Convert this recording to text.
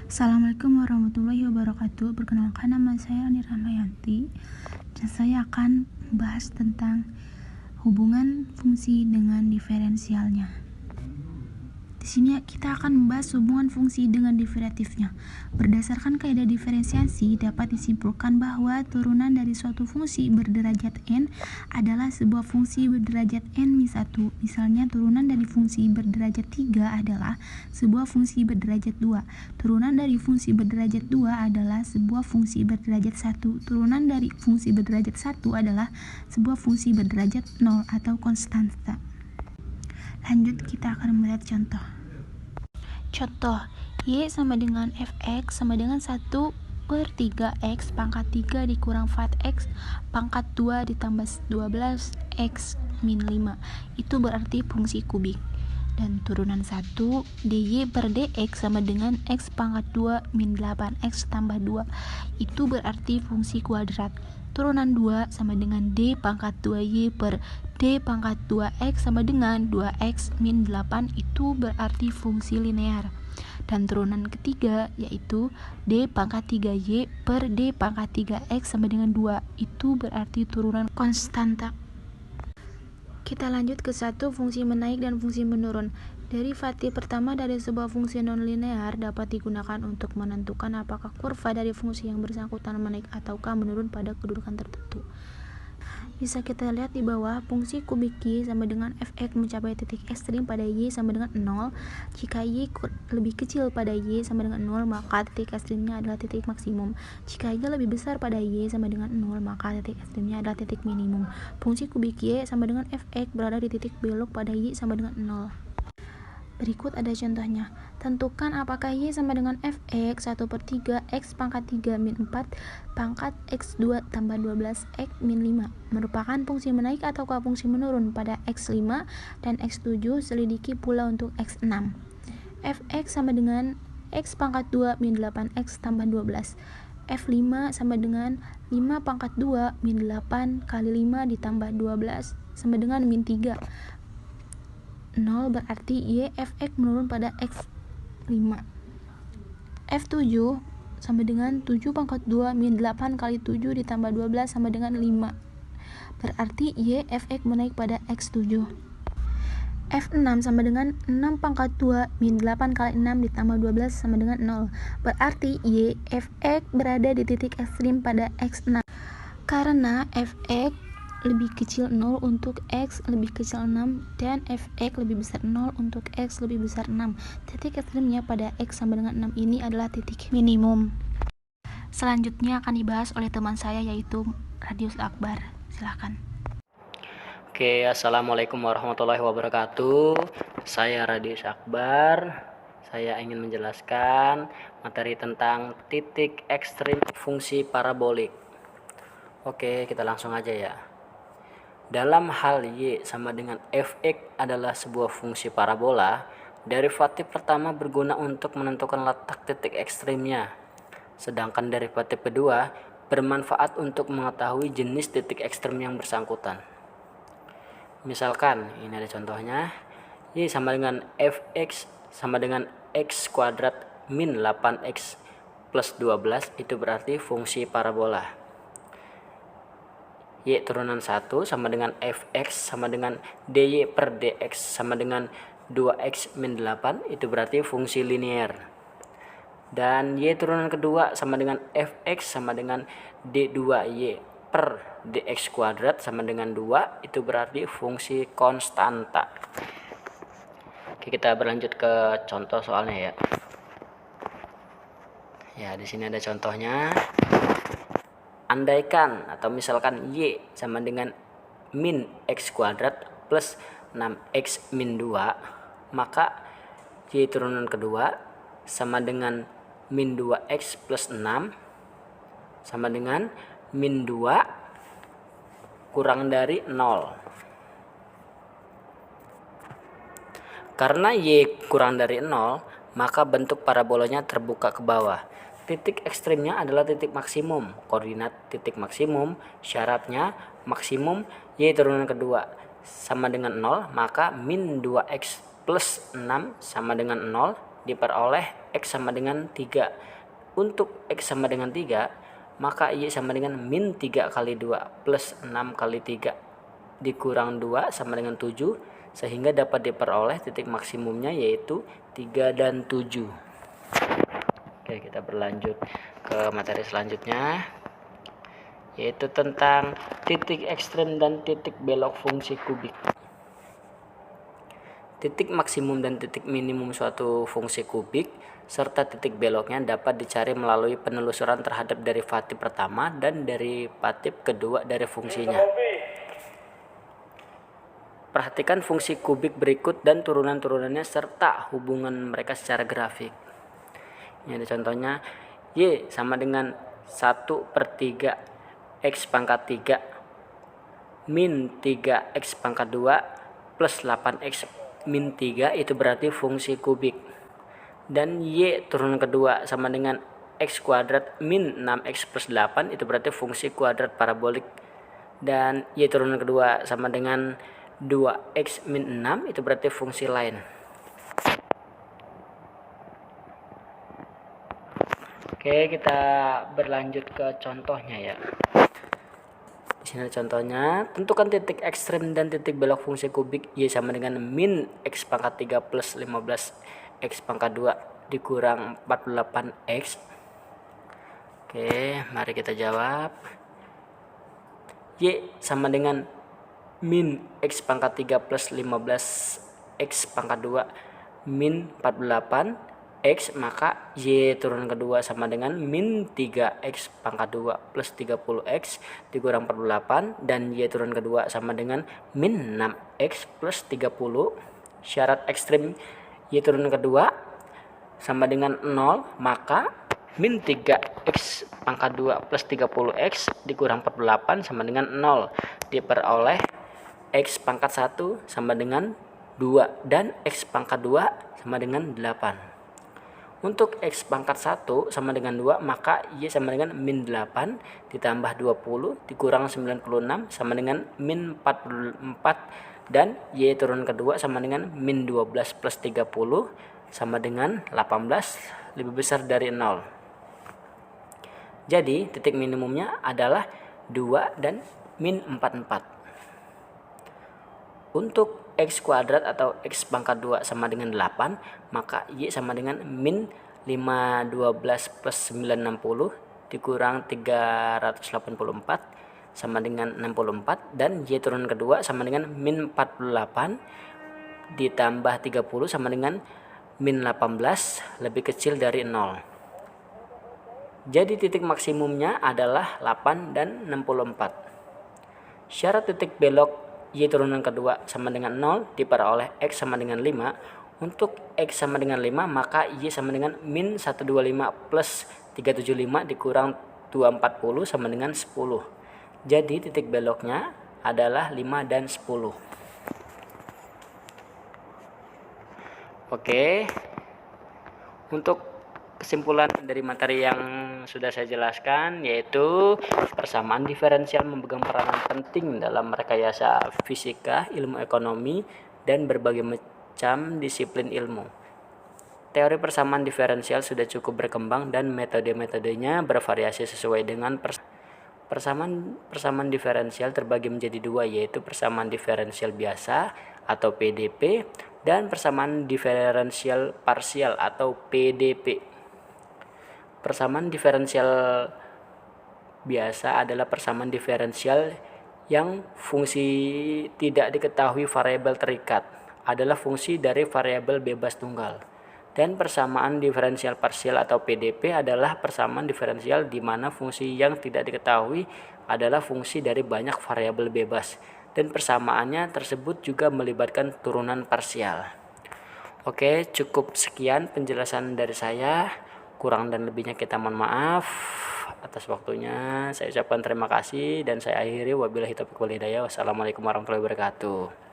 Assalamualaikum warahmatullahi wabarakatuh. Perkenalkan, nama saya Ani Rahmayanti dan saya akan membahas tentang hubungan fungsi dengan diferensialnya. Di sini kita akan membahas hubungan fungsi dengan derivatifnya. Berdasarkan kaidah diferensiasi, dapat disimpulkan bahwa turunan dari suatu fungsi berderajat n adalah sebuah fungsi berderajat n-1. Misalnya, turunan dari fungsi berderajat 3 adalah sebuah fungsi berderajat 2. Turunan dari fungsi berderajat 2 adalah sebuah fungsi berderajat 1. Turunan dari fungsi berderajat 1 adalah sebuah fungsi berderajat 0 atau konstanta. Lanjut, kita akan melihat contoh. Contoh, Y sama dengan Fx sama dengan 1/3x pangkat 3 dikurang 4x pangkat 2 ditambah 12x min 5. Itu berarti fungsi kubik. Dan turunan 1 dy per dx sama dengan x pangkat 2 min 8x tambah 2. Itu berarti fungsi kuadrat. Turunan 2 sama dengan d pangkat 2y per d pangkat 2x sama dengan 2x min 8. Itu berarti fungsi linear. Dan turunan ketiga yaitu d pangkat 3y per d pangkat 3x sama dengan 2. Itu berarti turunan konstanta. Kita lanjut ke satu fungsi menaik dan fungsi menurun. Derivatif pertama dari sebuah fungsi non-linear dapat digunakan untuk menentukan apakah kurva dari fungsi yang bersangkutan menaik ataukah menurun pada kedudukan tertentu. Bisa kita lihat di bawah, fungsi kubik y sama dengan fx mencapai titik ekstrim pada y sama dengan 0. Jika y lebih kecil pada y sama dengan 0, maka titik ekstrimnya adalah titik maksimum. Jika y lebih besar pada y sama dengan 0, maka titik ekstrimnya adalah titik minimum. Fungsi kubik y sama dengan fx berada di titik belok pada y sama dengan 0. Berikut ada contohnya. Tentukan apakah y sama dengan fx 1/3 x pangkat 3 min 4 pangkat x2 tambah 12 x min 5 merupakan fungsi menaik ataukah fungsi menurun pada x5 dan x7. Selidiki pula untuk x6. Fx sama dengan x pangkat 2 min 8x tambah 12. F5 sama dengan 5 pangkat 2 min 8 kali 5 ditambah 12 sama dengan min 3. 0 berarti y fx menurun pada x5. F7 sama dengan 7 pangkat 2 min 8 kali 7 ditambah 12 sama dengan 5. Berarti y fx menaik pada x7. F6 sama dengan 6 pangkat 2 min 8 kali 6 ditambah 12 sama dengan 0. Berarti y fx berada di titik ekstrim pada x6. Karena fx lebih kecil 0 untuk x lebih kecil 6 dan fx lebih besar 0 untuk x lebih besar 6. Titik ekstrimnya pada x sama dengan 6 ini adalah titik minimum. Selanjutnya akan dibahas oleh teman saya yaitu Radius Akbar. Silahkan. Oke, assalamualaikum warahmatullahi wabarakatuh. Saya Radius Akbar. Saya ingin menjelaskan materi tentang titik ekstrim fungsi parabolik. Oke, kita langsung aja ya. Dalam hal y sama dengan fx adalah sebuah fungsi parabola, derivatif pertama berguna untuk menentukan letak titik ekstrimnya. Sedangkan derivatif kedua bermanfaat untuk mengetahui jenis titik ekstrim yang bersangkutan. Misalkan, ini ada contohnya, y sama dengan fx sama dengan x kuadrat min 8x plus 12, itu berarti fungsi parabola. Y turunan 1 sama dengan fx sama dengan dy per dx sama dengan 2x min 8, itu berarti fungsi linear. Dan y turunan kedua sama dengan fx sama dengan d2y per dx kuadrat sama dengan 2, itu berarti fungsi konstanta. Oke, kita berlanjut ke contoh soalnya ya. Ya, di sini ada contohnya. Andaikan atau misalkan y sama dengan min x kuadrat plus 6x min 2, maka y turunan kedua sama dengan min 2x plus 6 sama dengan min 2 kurang dari 0. Karena y kurang dari 0, maka bentuk parabolanya terbuka ke bawah. Titik ekstrimnya adalah titik maksimum. Koordinat titik maksimum syaratnya maksimum y turunan kedua sama dengan 0, maka min 2x plus 6 sama dengan 0 diperoleh X sama dengan 3. Untuk X sama dengan 3, maka Y sama dengan min 3 kali 2 plus 6 kali 3 dikurang 2 sama dengan 7, sehingga dapat diperoleh titik maksimumnya yaitu 3 dan 7. Oke, kita berlanjut ke materi selanjutnya, yaitu tentang titik ekstrem dan titik belok fungsi kubik. Titik maksimum dan titik minimum suatu fungsi kubik serta titik beloknya dapat dicari melalui penelusuran terhadap derivatif pertama dan derivatif kedua dari fungsinya. Perhatikan fungsi kubik berikut dan turunan-turunannya serta hubungan mereka secara grafik. Ini ada contohnya, Y sama dengan 1/3 X pangkat 3 min 3X pangkat 2 plus 8X min 3, itu berarti fungsi kubik. Dan Y turunan kedua sama dengan X kuadrat min 6X plus 8, itu berarti fungsi kuadrat parabolik. Dan Y turunan kedua sama dengan 2X min 6, itu berarti fungsi lain. Oke, kita berlanjut ke contohnya ya. Di sini contohnya, tentukan titik ekstrem dan titik belok fungsi kubik Y sama dengan min X pangkat 3 plus 15 X pangkat 2 dikurang 48X. Oke, mari kita jawab. Y sama dengan min X pangkat 3 plus 15 X pangkat 2 min 48 X, maka Y turunan kedua sama dengan min 3X pangkat 2 plus 30X dikurang 48, dan Y turunan kedua sama dengan min 6X plus 30. Syarat ekstrim Y turunan kedua sama dengan 0, maka min 3X pangkat 2 plus 30X dikurang 48 sama dengan 0. Diperoleh X pangkat 1 sama dengan 2 dan X pangkat 2 sama dengan 8. Untuk X pangkat 1 sama dengan 2, maka Y sama dengan min 8 ditambah 20 dikurang 96 sama dengan min 44, dan Y turun kedua sama dengan min 12 plus 30 sama dengan 18, lebih besar dari 0. Jadi titik minimumnya adalah 2 dan min 44. Untuk X kuadrat atau X pangkat 2 sama dengan 8, maka Y sama dengan min 512 plus 960 dikurang 384 sama dengan 64, dan Y turun kedua sama dengan min 48 ditambah 30 sama dengan min 18, lebih kecil dari 0. Jadi titik maksimumnya adalah 8 dan 64. Syarat titik belok Y turunan kedua sama dengan 0 diperoleh X sama dengan 5. Untuk X sama dengan 5, maka Y sama dengan min 125 plus 375 dikurang 240 sama dengan 10. Jadi titik beloknya adalah 5 dan 10. Oke, untuk kesimpulan dari materi yang sudah saya jelaskan, yaitu persamaan diferensial memegang peranan penting dalam rekayasa fisika, ilmu ekonomi, dan berbagai macam disiplin ilmu. Teori persamaan diferensial sudah cukup berkembang dan metode-metodenya bervariasi sesuai dengan persamaan diferensial terbagi menjadi dua, yaitu persamaan diferensial biasa atau PDP dan persamaan diferensial parsial atau PDP. Persamaan diferensial biasa adalah persamaan diferensial yang fungsi tidak diketahui variabel terikat adalah fungsi dari variabel bebas tunggal. Dan persamaan diferensial parsial atau PDP adalah persamaan diferensial di mana fungsi yang tidak diketahui adalah fungsi dari banyak variabel bebas, dan persamaannya tersebut juga melibatkan turunan parsial. Oke, cukup sekian penjelasan dari saya. Kurang dan lebihnya kita mohon maaf. Atas waktunya saya ucapkan terima kasih dan saya akhiri, wabillahi taufiq wal hidayah. Wassalamualaikum warahmatullahi wabarakatuh.